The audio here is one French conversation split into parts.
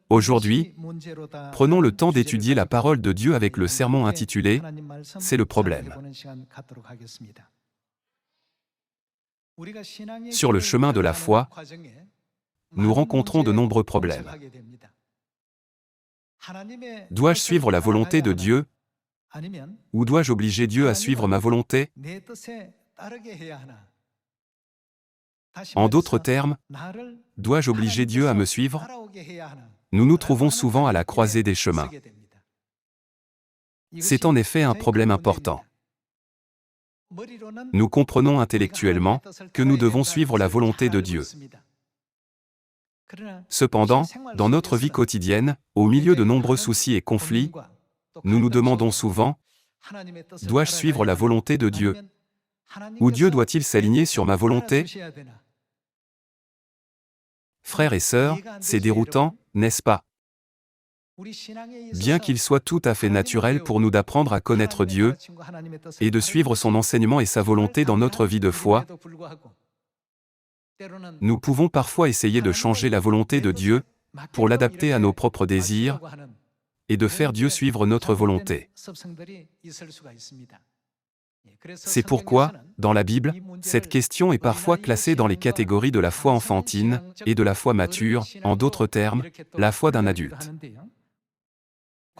Aujourd'hui, prenons le temps d'étudier la parole de Dieu avec le sermon intitulé « C'est le problème ». Sur le chemin de la foi, nous rencontrons de nombreux problèmes. Dois-je suivre la volonté de Dieu ou dois-je obliger Dieu à suivre ma volonté? En d'autres termes, dois-je obliger Dieu à me suivre? Nous nous trouvons souvent à la croisée des chemins. C'est en effet un problème important. Nous comprenons intellectuellement que nous devons suivre la volonté de Dieu. Cependant, dans notre vie quotidienne, au milieu de nombreux soucis et conflits, nous nous demandons souvent, dois-je suivre la volonté de Dieu? Ou Dieu doit-il s'aligner sur ma volonté? Frères et sœurs, c'est déroutant, n'est-ce pas? Bien qu'il soit tout à fait naturel pour nous d'apprendre à connaître Dieu et de suivre son enseignement et sa volonté dans notre vie de foi, nous pouvons parfois essayer de changer la volonté de Dieu pour l'adapter à nos propres désirs et de faire Dieu suivre notre volonté. C'est pourquoi, dans la Bible, cette question est parfois classée dans les catégories de la foi enfantine et de la foi mature, en d'autres termes, la foi d'un adulte.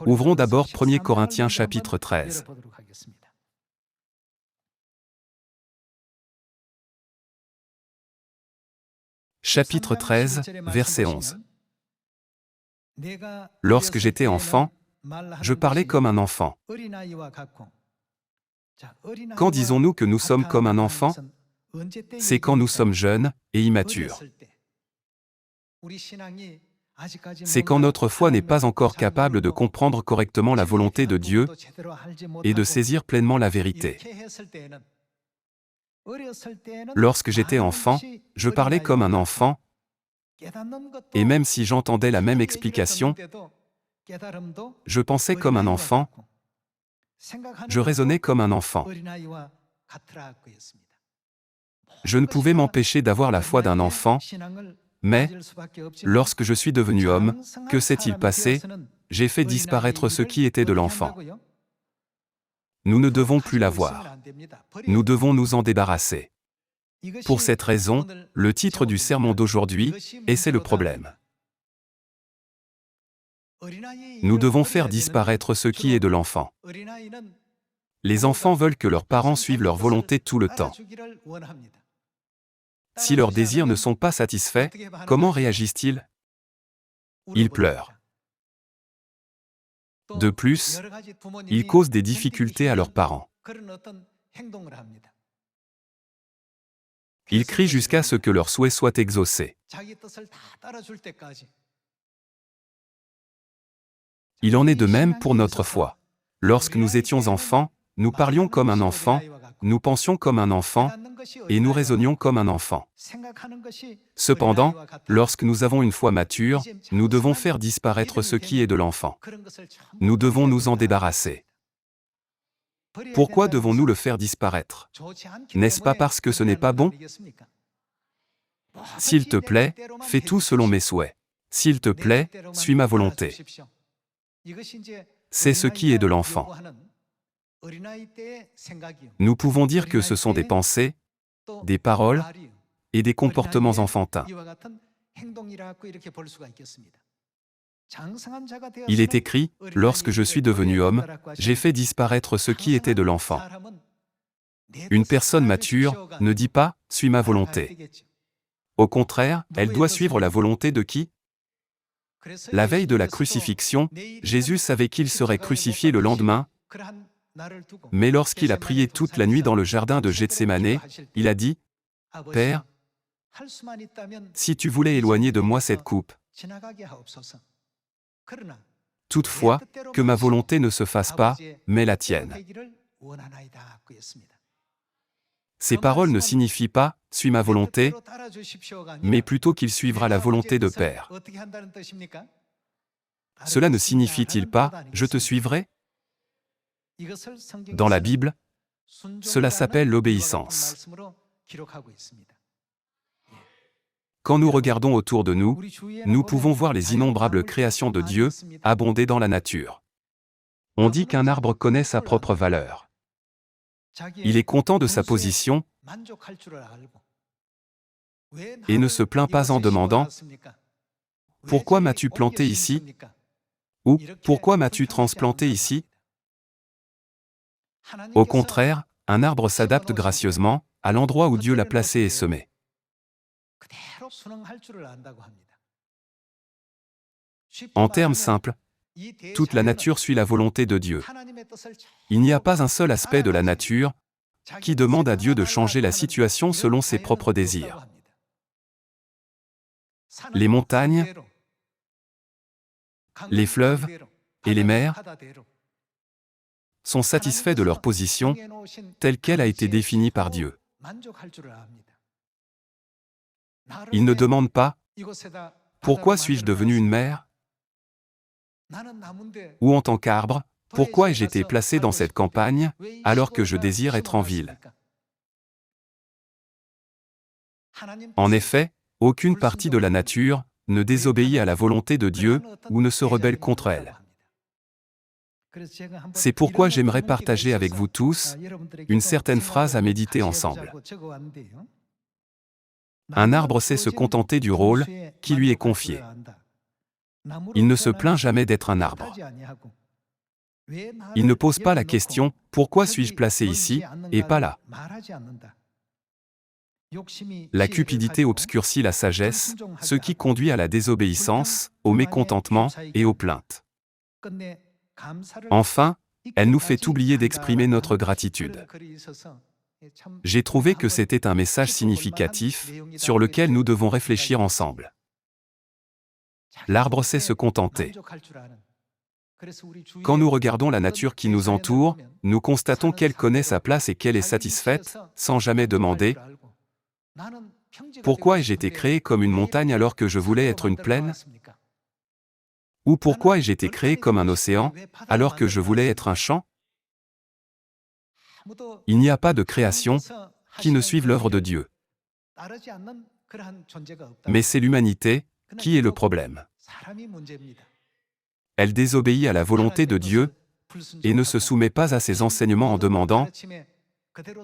Ouvrons d'abord 1 Corinthiens chapitre 13. Chapitre 13, verset 11. Lorsque j'étais enfant, je parlais comme un enfant. Quand disons-nous que nous sommes comme un enfant? C'est quand nous sommes jeunes et immatures. C'est quand notre foi n'est pas encore capable de comprendre correctement la volonté de Dieu et de saisir pleinement la vérité. Lorsque j'étais enfant, je parlais comme un enfant, et même si j'entendais la même explication, je pensais comme un enfant, je raisonnais comme un enfant. Je ne pouvais m'empêcher d'avoir la foi d'un enfant, mais, lorsque je suis devenu homme, que s'est-il passé? J'ai fait disparaître ce qui était de l'enfant. Nous ne devons plus l'avoir. Nous devons nous en débarrasser. Pour cette raison, le titre du sermon d'aujourd'hui est « C'est le problème ». Nous devons faire disparaître ce qui est de l'enfant. Les enfants veulent que leurs parents suivent leur volonté tout le temps. Si leurs désirs ne sont pas satisfaits, comment réagissent-ils? Ils pleurent. De plus, ils causent des difficultés à leurs parents. Ils crient jusqu'à ce que leurs souhaits soient exaucés. Il en est de même pour notre foi. Lorsque nous étions enfants, nous parlions comme un enfant, nous pensions comme un enfant, et nous raisonnions comme un enfant. Cependant, lorsque nous avons une foi mature, nous devons faire disparaître ce qui est de l'enfant. Nous devons nous en débarrasser. Pourquoi devons-nous le faire disparaître? N'est-ce pas parce que ce n'est pas bon? S'il te plaît, fais tout selon mes souhaits. S'il te plaît, suis ma volonté. C'est ce qui est de l'enfant. Nous pouvons dire que ce sont des pensées, des paroles et des comportements enfantins. Il est écrit, « Lorsque je suis devenu homme, j'ai fait disparaître ce qui était de l'enfant. » Une personne mature ne dit pas « Suis ma volonté ». Au contraire, elle doit suivre la volonté de qui? La veille de la crucifixion, Jésus savait qu'il serait crucifié le lendemain, mais lorsqu'il a prié toute la nuit dans le jardin de Gethsémané, il a dit, « Père, si tu voulais éloigner de moi cette coupe, toutefois, que ma volonté ne se fasse pas, mais la tienne. » Ces paroles ne signifient pas « suis ma volonté », mais plutôt qu'il suivra la volonté de Père. Cela ne signifie-t-il pas « je te suivrai » ? Dans la Bible, cela s'appelle l'obéissance. Quand nous regardons autour de nous, nous pouvons voir les innombrables créations de Dieu abonder dans la nature. On dit qu'un arbre connaît sa propre valeur. Il est content de sa position et ne se plaint pas en demandant « Pourquoi m'as-tu planté ici ?» ou « Pourquoi m'as-tu transplanté ici ?» Au contraire, un arbre s'adapte gracieusement à l'endroit où Dieu l'a placé et semé. En termes simples, toute la nature suit la volonté de Dieu. Il n'y a pas un seul aspect de la nature qui demande à Dieu de changer la situation selon ses propres désirs. Les montagnes, les fleuves et les mers sont satisfaits de leur position telle qu'elle a été définie par Dieu. Ils ne demandent pas « Pourquoi suis-je devenu une mer ?» ou en tant qu'arbre, « Pourquoi ai-je été placé dans cette campagne alors que je désire être en ville ?» En effet, aucune partie de la nature ne désobéit à la volonté de Dieu ou ne se rebelle contre elle. C'est pourquoi j'aimerais partager avec vous tous une certaine phrase à méditer ensemble. Un arbre sait se contenter du rôle qui lui est confié. Il ne se plaint jamais d'être un arbre. Il ne pose pas la question « Pourquoi suis-je placé ici et pas là ?» La cupidité obscurcit la sagesse, ce qui conduit à la désobéissance, au mécontentement et aux plaintes. Enfin, elle nous fait oublier d'exprimer notre gratitude. J'ai trouvé que c'était un message significatif, sur lequel nous devons réfléchir ensemble. L'arbre sait se contenter. Quand nous regardons la nature qui nous entoure, nous constatons qu'elle connaît sa place et qu'elle est satisfaite, sans jamais demander « Pourquoi ai-je été créé comme une montagne alors que je voulais être une plaine ?» ou « Pourquoi ai-je été créé comme un océan alors que je voulais être un champ ?» Il n'y a pas de création qui ne suive l'œuvre de Dieu. Mais c'est l'humanité qui est le problème. Elle désobéit à la volonté de Dieu et ne se soumet pas à ses enseignements en demandant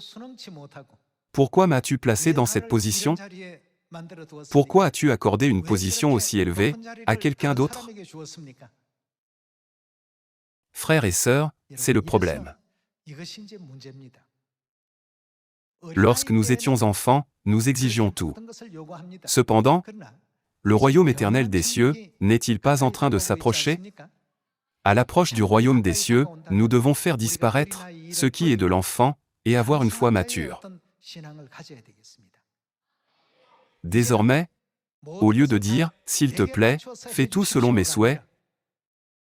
« Pourquoi m'as-tu placé dans cette position ? Pourquoi as-tu accordé une position aussi élevée à quelqu'un d'autre ?» Frères et sœurs, c'est le problème. Lorsque nous étions enfants, nous exigions tout. Cependant, le royaume éternel des cieux n'est-il pas en train de s'approcher ? À l'approche du royaume des cieux, nous devons faire disparaître ce qui est de l'enfant et avoir une foi mature. Désormais, au lieu de dire « S'il te plaît, fais tout selon mes souhaits »,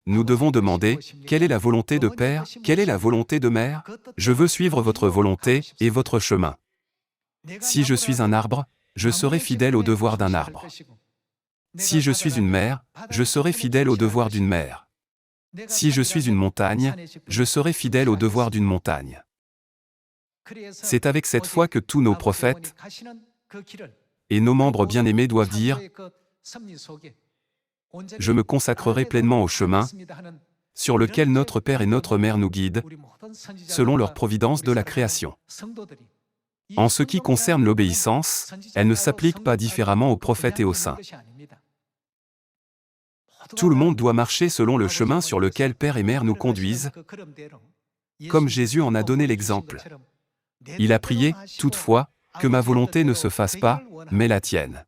nous devons demander « Quelle est la volonté de Père ? Quelle est la volonté de Mère ? Je veux suivre votre volonté et votre chemin. Si je suis un arbre, je serai fidèle au devoir d'un arbre. Si je suis une mer, je serai fidèle au devoir d'une mer. Si je suis une montagne, je serai fidèle au devoir d'une montagne. » C'est avec cette foi que tous nos prophètes et nos membres bien-aimés doivent dire « Je me consacrerai pleinement au chemin sur lequel notre Père et notre Mère nous guident, selon leur providence de la création. » En ce qui concerne l'obéissance, elle ne s'applique pas différemment aux prophètes et aux saints. Tout le monde doit marcher selon le chemin sur lequel Père et Mère nous conduisent, comme Jésus en a donné l'exemple. Il a prié, toutefois, que ma volonté ne se fasse pas, mais la tienne.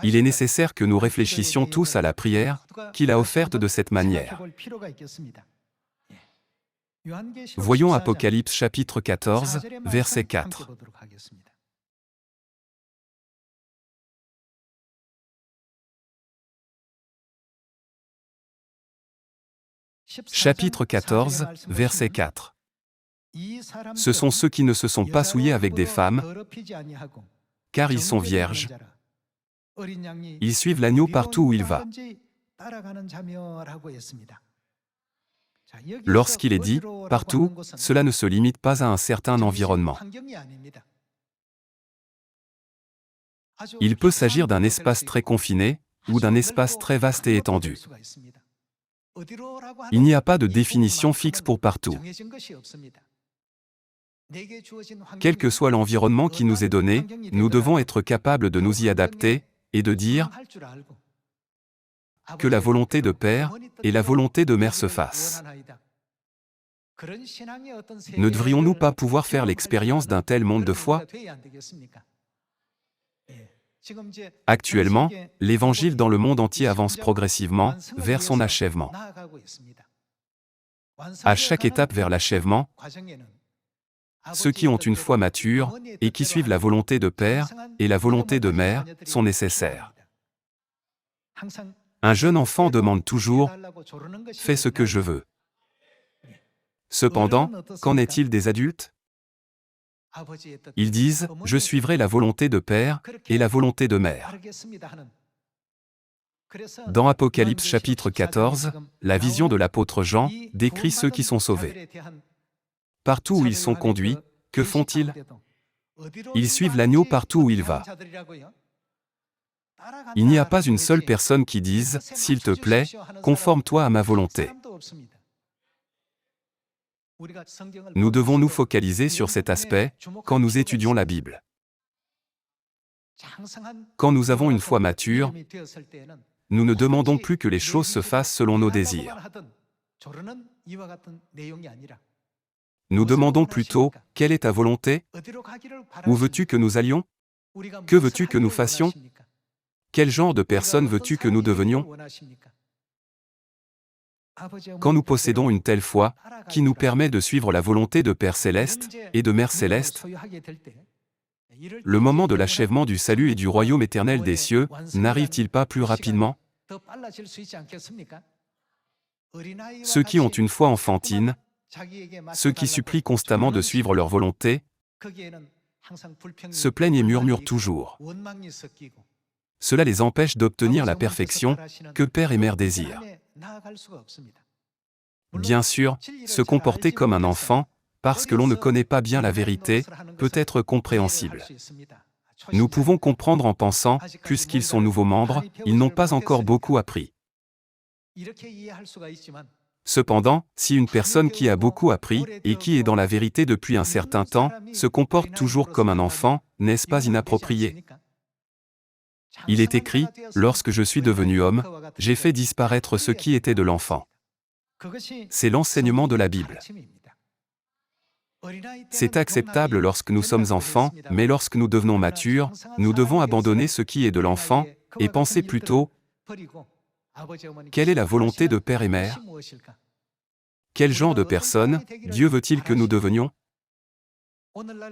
Il est nécessaire que nous réfléchissions tous à la prière qu'il a offerte de cette manière. Voyons Apocalypse chapitre 14, verset 4. Chapitre 14, verset 4. Ce sont ceux qui ne se sont pas souillés avec des femmes, car ils sont vierges. Ils suivent l'agneau partout où il va. Lorsqu'il est dit « partout », cela ne se limite pas à un certain environnement. Il peut s'agir d'un espace très confiné ou d'un espace très vaste et étendu. Il n'y a pas de définition fixe pour partout. Quel que soit l'environnement qui nous est donné, nous devons être capables de nous y adapter et de dire que la volonté de Père et la volonté de Mère se fassent. Ne devrions-nous pas pouvoir faire l'expérience d'un tel monde de foi? Actuellement, l'Évangile dans le monde entier avance progressivement vers son achèvement. À chaque étape vers l'achèvement, ceux qui ont une foi mature et qui suivent la volonté de Père et la volonté de Mère sont nécessaires. Un jeune enfant demande toujours « Fais ce que je veux ». Cependant, qu'en est-il des adultes? Ils disent « Je suivrai la volonté de Père et la volonté de Mère ». Dans Apocalypse chapitre 14, la vision de l'apôtre Jean décrit ceux qui sont sauvés. Partout où ils sont conduits, que font-ils? Ils suivent l'agneau partout où il va. Il n'y a pas une seule personne qui dise « S'il te plaît, conforme-toi à ma volonté ». Nous devons nous focaliser sur cet aspect quand nous étudions la Bible. Quand nous avons une foi mature, nous ne demandons plus que les choses se fassent selon nos désirs. Nous demandons plutôt « Quelle est ta volonté? Où veux-tu que nous allions? Que veux-tu que nous fassions? Quel genre de personne veux-tu que nous devenions ?» Quand nous possédons une telle foi, qui nous permet de suivre la volonté de Père Céleste et de Mère Céleste, le moment de l'achèvement du salut et du royaume éternel des cieux n'arrive-t-il pas plus rapidement? Ceux qui ont une foi enfantine, ceux qui supplient constamment de suivre leur volonté, se plaignent et murmurent toujours. Cela les empêche d'obtenir la perfection que Père et Mère désirent. Bien sûr, se comporter comme un enfant, parce que l'on ne connaît pas bien la vérité, peut être compréhensible. Nous pouvons comprendre en pensant, puisqu'ils sont nouveaux membres, ils n'ont pas encore beaucoup appris. Cependant, si une personne qui a beaucoup appris, et qui est dans la vérité depuis un certain temps, se comporte toujours comme un enfant, n'est-ce pas inapproprié? Il est écrit, « Lorsque je suis devenu homme, j'ai fait disparaître ce qui était de l'enfant. » C'est l'enseignement de la Bible. C'est acceptable lorsque nous sommes enfants, mais lorsque nous devenons matures, nous devons abandonner ce qui est de l'enfant, et penser plutôt, quelle est la volonté de Père et Mère? Quel genre de personne Dieu veut-il que nous devenions?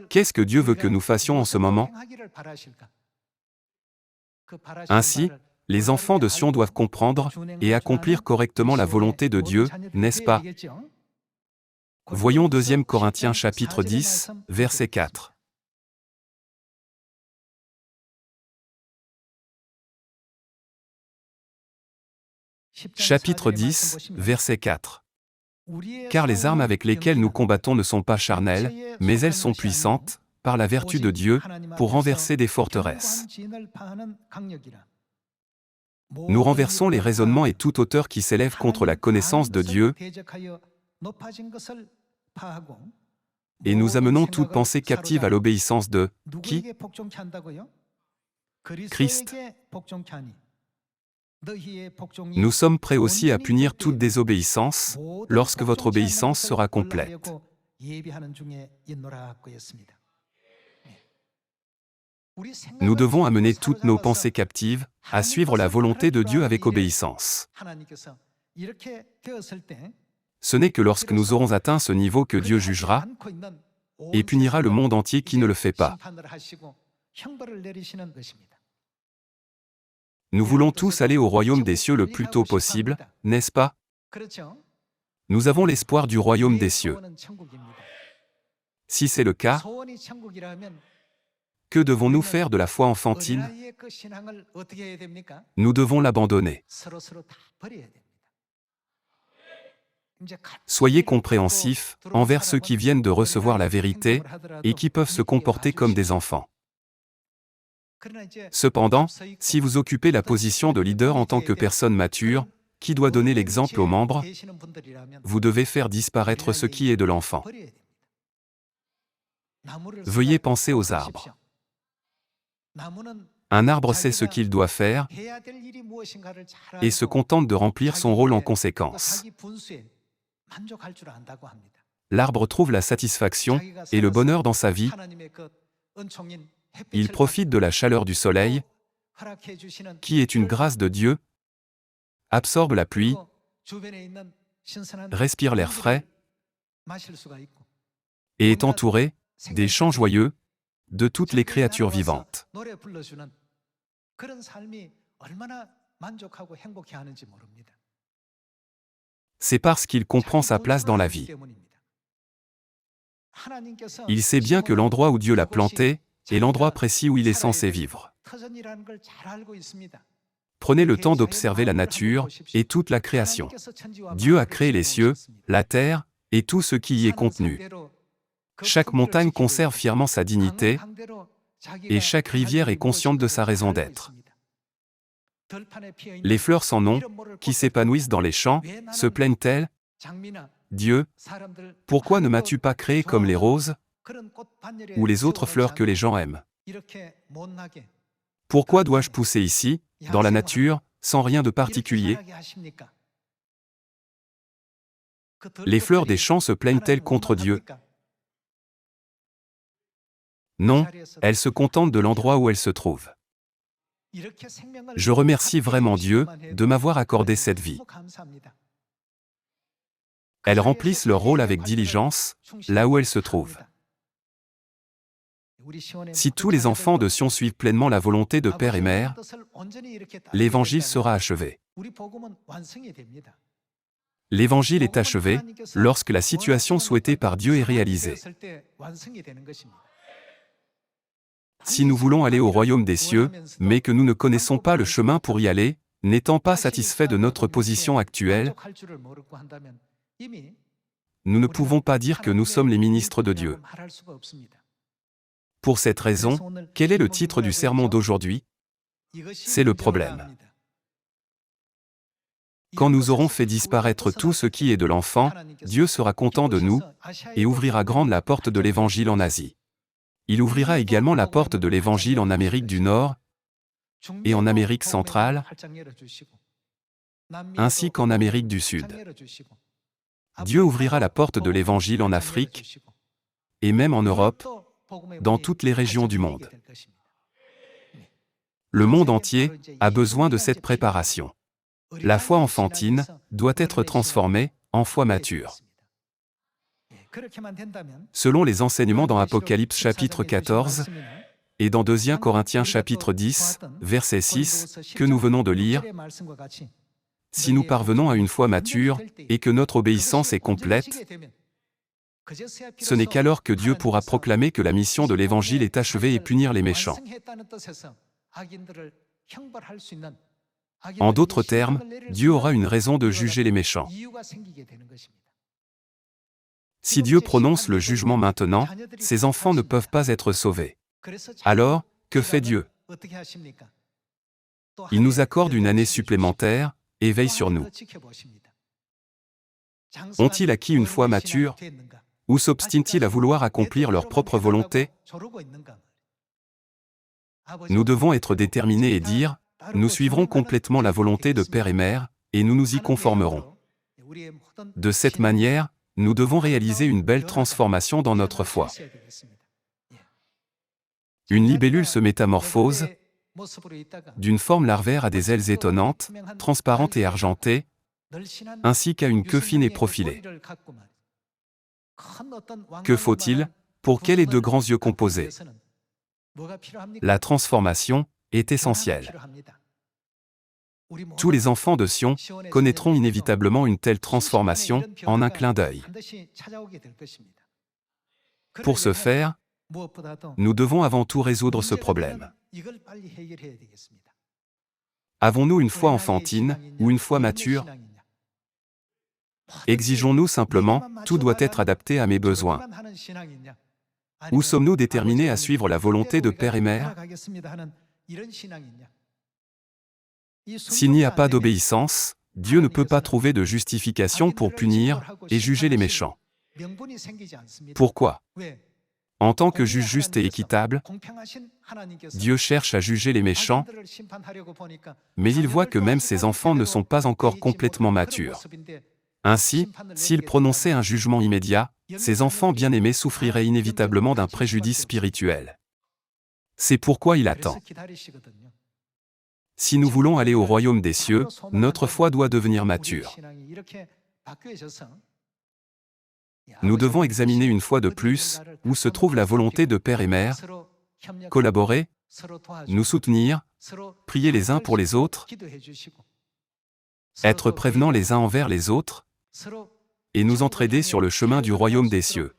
Qu'est-ce que Dieu veut que nous fassions en ce moment? Ainsi, les enfants de Sion doivent comprendre et accomplir correctement la volonté de Dieu, n'est-ce pas? Voyons 2 Corinthiens chapitre 10, verset 4. Chapitre 10, verset 4. Car les armes avec lesquelles nous combattons ne sont pas charnelles, mais elles sont puissantes, par la vertu de Dieu, pour renverser des forteresses. Nous renversons les raisonnements et toute hauteur qui s'élève contre la connaissance de Dieu, et nous amenons toute pensée captive à l'obéissance de qui? Christ. Nous sommes prêts aussi à punir toute désobéissance, lorsque votre obéissance sera complète. Nous devons amener toutes nos pensées captives à suivre la volonté de Dieu avec obéissance. Ce n'est que lorsque nous aurons atteint ce niveau que Dieu jugera et punira le monde entier qui ne le fait pas. Nous voulons tous aller au royaume des cieux le plus tôt possible, n'est-ce pas? Nous avons l'espoir du royaume des cieux. Si c'est le cas, que devons-nous faire de la foi enfantine? Nous devons l'abandonner. Soyez compréhensifs envers ceux qui viennent de recevoir la vérité et qui peuvent se comporter comme des enfants. Cependant, si vous occupez la position de leader en tant que personne mature, qui doit donner l'exemple aux membres, vous devez faire disparaître ce qui est de l'enfant. Veuillez penser aux arbres. Un arbre sait ce qu'il doit faire et se contente de remplir son rôle en conséquence. L'arbre trouve la satisfaction et le bonheur dans sa vie. Il profite de la chaleur du soleil, qui est une grâce de Dieu, absorbe la pluie, respire l'air frais et est entouré des chants joyeux de toutes les créatures vivantes. C'est parce qu'il comprend sa place dans la vie. Il sait bien que l'endroit où Dieu l'a planté est l'endroit précis où il est censé vivre. Prenez le temps d'observer la nature et toute la création. Dieu a créé les cieux, la terre et tout ce qui y est contenu. Chaque montagne conserve fièrement sa dignité et chaque rivière est consciente de sa raison d'être. Les fleurs sans nom, qui s'épanouissent dans les champs, se plaignent-elles? Dieu, pourquoi ne m'as-tu pas créé comme les roses ou les autres fleurs que les gens aiment? Pourquoi dois-je pousser ici, dans la nature, sans rien de particulier? Les fleurs des champs se plaignent-elles contre Dieu? Non, elles se contentent de l'endroit où elles se trouvent. Je remercie vraiment Dieu de m'avoir accordé cette vie. Elles remplissent leur rôle avec diligence, là où elles se trouvent. Si tous les enfants de Sion suivent pleinement la volonté de Père et Mère, l'Évangile sera achevé. L'Évangile est achevé lorsque la situation souhaitée par Dieu est réalisée. Si nous voulons aller au royaume des cieux, mais que nous ne connaissons pas le chemin pour y aller, n'étant pas satisfaits de notre position actuelle, nous ne pouvons pas dire que nous sommes les ministres de Dieu. Pour cette raison, quel est le titre du sermon d'aujourd'hui? C'est le problème. Quand nous aurons fait disparaître tout ce qui est de l'enfant, Dieu sera content de nous et ouvrira grande la porte de l'Évangile en Asie. Il ouvrira également la porte de l'Évangile en Amérique du Nord et en Amérique centrale, ainsi qu'en Amérique du Sud. Dieu ouvrira la porte de l'Évangile en Afrique et même en Europe, dans toutes les régions du monde. Le monde entier a besoin de cette préparation. La foi enfantine doit être transformée en foi mature. Selon les enseignements dans Apocalypse chapitre 14 et dans 2 Corinthiens chapitre 10, verset 6, que nous venons de lire, si nous parvenons à une foi mature et que notre obéissance est complète, ce n'est qu'alors que Dieu pourra proclamer que la mission de l'Évangile est achevée et punir les méchants. En d'autres termes, Dieu aura une raison de juger les méchants. Si Dieu prononce le jugement maintenant, ses enfants ne peuvent pas être sauvés. Alors, que fait Dieu? Il nous accorde une année supplémentaire et veille sur nous. Ont-ils acquis une foi mature? Ou s'obstinent-ils à vouloir accomplir leur propre volonté? Nous devons être déterminés et dire, nous suivrons complètement la volonté de Père et Mère, et nous nous y conformerons. De cette manière, nous devons réaliser une belle transformation dans notre foi. Une libellule se métamorphose d'une forme larvaire à des ailes étonnantes, transparentes et argentées, ainsi qu'à une queue fine et profilée. Que faut-il pour qu'elle ait de grands yeux composés? La transformation est essentielle. Tous les enfants de Sion connaîtront inévitablement une telle transformation en un clin d'œil. Pour ce faire, nous devons avant tout résoudre ce problème. Avons-nous une foi enfantine ou une foi mature? Exigeons-nous simplement « tout doit être adapté à mes besoins » ou sommes-nous déterminés à suivre la volonté de Père et Mère? S'il n'y a pas d'obéissance, Dieu ne peut pas trouver de justification pour punir et juger les méchants. Pourquoi? En tant que juge juste et équitable, Dieu cherche à juger les méchants, mais il voit que même ses enfants ne sont pas encore complètement matures. Ainsi, s'il prononçait un jugement immédiat, ses enfants bien-aimés souffriraient inévitablement d'un préjudice spirituel. C'est pourquoi il attend. Si nous voulons aller au royaume des cieux, notre foi doit devenir mature. Nous devons examiner une fois de plus où se trouve la volonté de Père et Mère, collaborer, nous soutenir, prier les uns pour les autres, être prévenants les uns envers les autres, et nous entraider sur le chemin du royaume des cieux.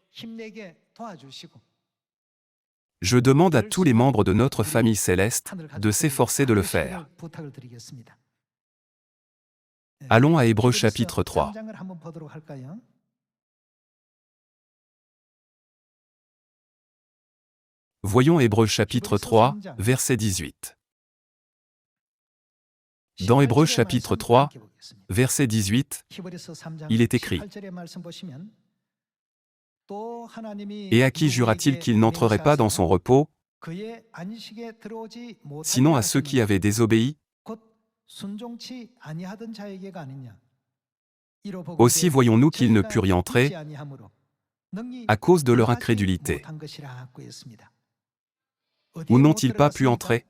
Je demande à tous les membres de notre famille céleste de s'efforcer de le faire. Allons à Hébreux chapitre 3. Voyons Hébreux chapitre 3, verset 18. Dans Hébreux chapitre 3, verset 18, il est écrit « Et à qui jura-t-il qu'il n'entrerait pas dans son repos, sinon à ceux qui avaient désobéi? Aussi voyons-nous qu'ils ne purent y entrer à cause de leur incrédulité. Ou n'ont-ils pas pu entrer?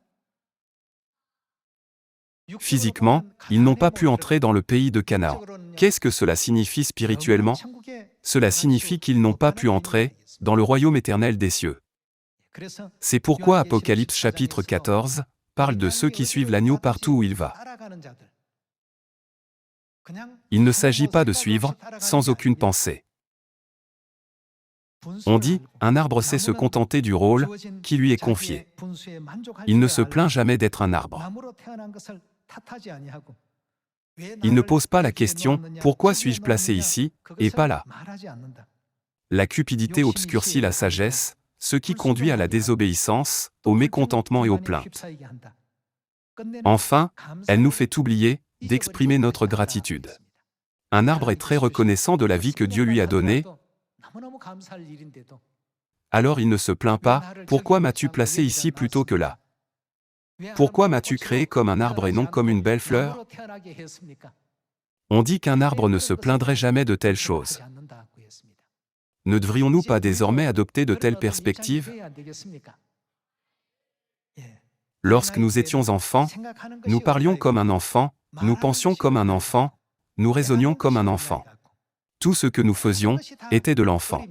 Physiquement, ils n'ont pas pu entrer dans le pays de Canaan. Qu'est-ce que cela signifie spirituellement? Cela signifie qu'ils n'ont pas pu entrer dans le royaume éternel des cieux. C'est pourquoi Apocalypse chapitre 14 parle de ceux qui suivent l'agneau partout où il va. Il ne s'agit pas de suivre sans aucune pensée. On dit, un arbre sait se contenter du rôle qui lui est confié. Il ne se plaint jamais d'être un arbre. Il ne pose pas la question « Pourquoi suis-je placé ici et pas là ?» La cupidité obscurcit la sagesse, ce qui conduit à la désobéissance, au mécontentement et aux plaintes. Enfin, elle nous fait oublier d'exprimer notre gratitude. Un arbre est très reconnaissant de la vie que Dieu lui a donnée. Alors il ne se plaint pas, « Pourquoi m'as-tu placé ici plutôt que là? Pourquoi m'as-tu créé comme un arbre et non comme une belle fleur ?» On dit qu'un arbre ne se plaindrait jamais de telles choses. Ne devrions-nous pas désormais adopter de telles perspectives? Lorsque nous étions enfants, nous parlions comme un enfant, nous pensions comme un enfant, nous raisonnions comme un enfant. Tout ce que nous faisions était de l'enfant.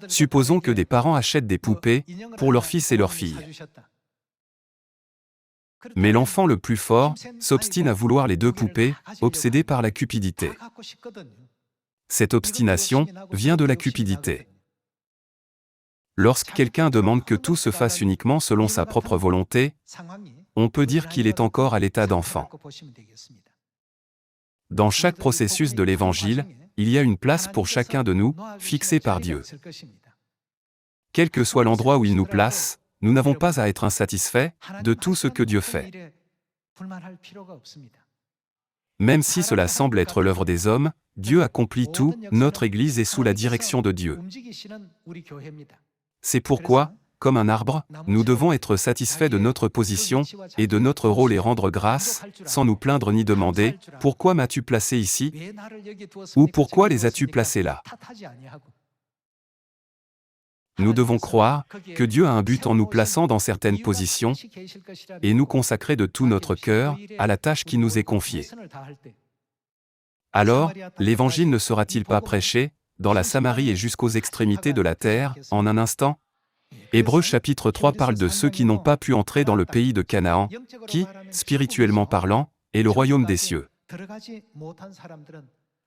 Supposons que des parents achètent des poupées pour leurs fils et leurs filles. Mais l'enfant le plus fort s'obstine à vouloir les deux poupées, obsédé par la cupidité. Cette obstination vient de la cupidité. Lorsque quelqu'un demande que tout se fasse uniquement selon sa propre volonté, on peut dire qu'il est encore à l'état d'enfant. Dans chaque processus de l'Évangile, il y a une place pour chacun de nous, fixée par Dieu. Quel que soit l'endroit où il nous place, nous n'avons pas à être insatisfaits de tout ce que Dieu fait. Même si cela semble être l'œuvre des hommes, Dieu accomplit tout, notre Église est sous la direction de Dieu. C'est pourquoi, comme un arbre, nous devons être satisfaits de notre position et de notre rôle et rendre grâce, sans nous plaindre ni demander « Pourquoi m'as-tu placé ici ?» ou « Pourquoi les as-tu placés là ?» Nous devons croire que Dieu a un but en nous plaçant dans certaines positions et nous consacrer de tout notre cœur à la tâche qui nous est confiée. Alors, l'Évangile ne sera-t-il pas prêché, dans la Samarie et jusqu'aux extrémités de la terre, en un instant? Hébreux chapitre 3 parle de ceux qui n'ont pas pu entrer dans le pays de Canaan, qui, spirituellement parlant, est le royaume des cieux.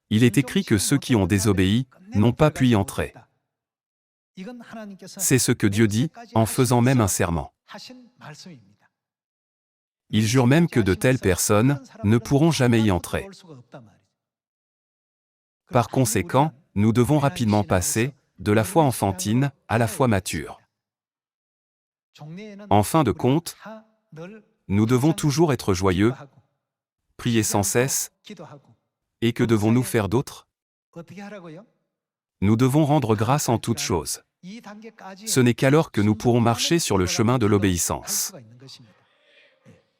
Il est écrit que ceux qui ont désobéi n'ont pas pu y entrer. C'est ce que Dieu dit, en faisant même un serment. Il jure même que de telles personnes ne pourront jamais y entrer. Par conséquent, nous devons rapidement passer de la foi enfantine à la foi mature. En fin de compte, nous devons toujours être joyeux, prier sans cesse, et que devons-nous faire d'autre? Nous devons rendre grâce en toutes choses. Ce n'est qu'alors que nous pourrons marcher sur le chemin de l'obéissance.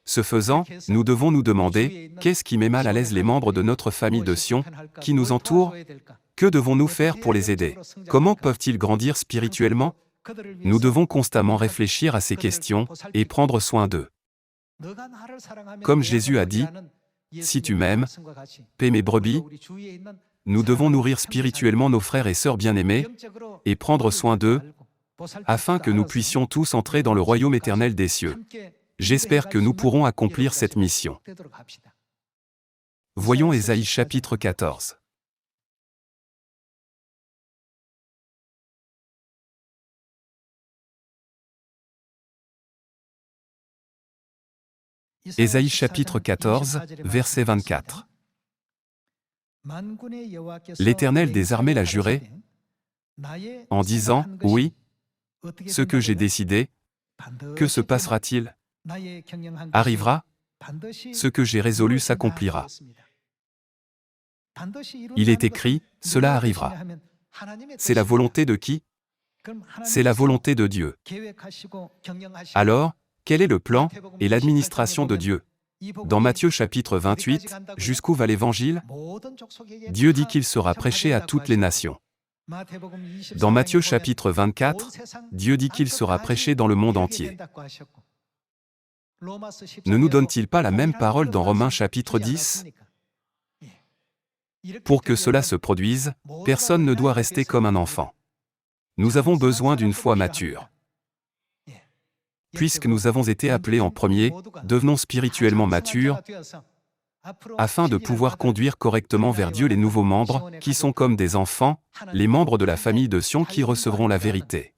Ce faisant, nous devons nous demander, qu'est-ce qui met mal à l'aise les membres de notre famille de Sion, qui nous entourent? Que devons-nous faire pour les aider? Comment peuvent-ils grandir spirituellement? Nous devons constamment réfléchir à ces questions et prendre soin d'eux. Comme Jésus a dit, « Si tu m'aimes, paie mes brebis », nous devons nourrir spirituellement nos frères et sœurs bien-aimés et prendre soin d'eux, afin que nous puissions tous entrer dans le royaume éternel des cieux. J'espère que nous pourrons accomplir cette mission. Voyons Ésaïe chapitre 14. Ésaïe chapitre 14, verset 24. L'Éternel des armées l'a juré, en disant, « Oui, ce que j'ai décidé, que se passera-t-il? Arrivera, ce que j'ai résolu s'accomplira. » Il est écrit, cela arrivera. C'est la volonté de qui? C'est la volonté de Dieu. Alors, quel est le plan et l'administration de Dieu? Dans Matthieu chapitre 28, jusqu'où va l'Évangile? Dieu dit qu'il sera prêché à toutes les nations. Dans Matthieu chapitre 24, Dieu dit qu'il sera prêché dans le monde entier. Ne nous donne-t-il pas la même parole dans Romains chapitre 10? Pour que cela se produise, personne ne doit rester comme un enfant. Nous avons besoin d'une foi mature. Puisque nous avons été appelés en premier, devenons spirituellement matures, afin de pouvoir conduire correctement vers Dieu les nouveaux membres, qui sont comme des enfants, les membres de la famille de Sion qui recevront la vérité.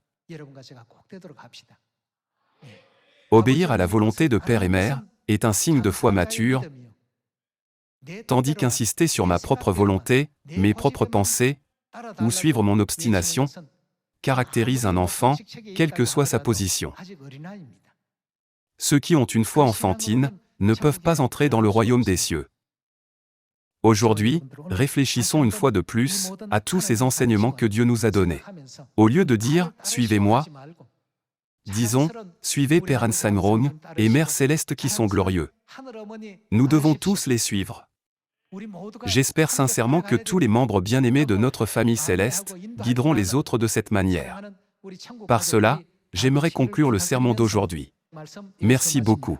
Obéir à la volonté de père et mère est un signe de foi mature, tandis qu'insister sur ma propre volonté, mes propres pensées, ou suivre mon obstination, caractérise un enfant, quelle que soit sa position. Ceux qui ont une foi enfantine ne peuvent pas entrer dans le royaume des cieux. Aujourd'hui, réfléchissons une fois de plus à tous ces enseignements que Dieu nous a donnés. Au lieu de dire « Suivez-moi », disons « Suivez Père Anselm Rome et Mère Céleste qui sont glorieux ». Nous devons tous les suivre. J'espère sincèrement que tous les membres bien-aimés de notre famille céleste guideront les autres de cette manière. Par cela, j'aimerais conclure le sermon d'aujourd'hui. Merci beaucoup.